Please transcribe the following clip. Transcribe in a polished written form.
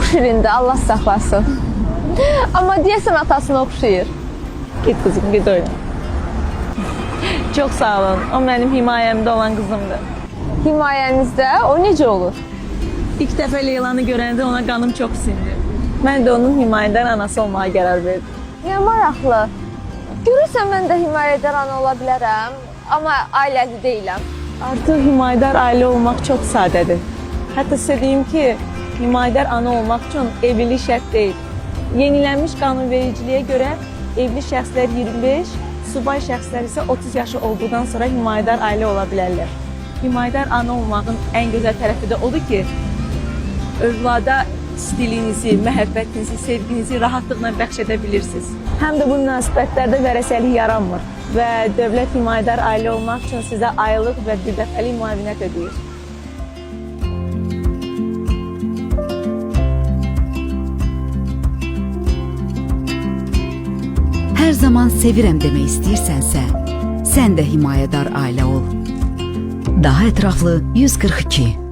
Çox şirindir, Allah saxlasın. Amma deyəsən atasına oxşayır. Git kızım, git oyna. Çok sağ olun. O benim himayemde olan kızımdır. Himayənizdə o necə olur? İlk defa Leylan'ı görəndə ona qanım çox sindi. Mən də onun himayədar anası olmağa qərar verdim. Ya maraqlı. Görürsən mən də himayədar ana ola bilərəm, amma ailəli deyiləm. Artıq himayədar ailə olmaq çox sadədir. Hətta sizə deyim ki, himayədar ana olmaq üçün evlilik şərt deyil. Yenilənmiş qanunvericiliyə görə evli şəxslər 25, subay şəxslər isə 30 yaşı olduqdan sonra himayədar ailə ola bilərlər. Himayədar ana olmağın ən gözəl tərəfi də odur ki, övlada stilinizi, məhəbbətinizi, sevginizi rahatlıqla bəxş edə bilirsiniz. Həm də bu münasibətlərdə vərəsəlik yaranmır və dövlət himayədar ailə olmaq üçün sizə aylıq və birdəfəlik müavinət ödəyir. Hər zaman sevirəm demək istəyirsənsə, sən də himayədar ailə ol. Daha ətraflı 142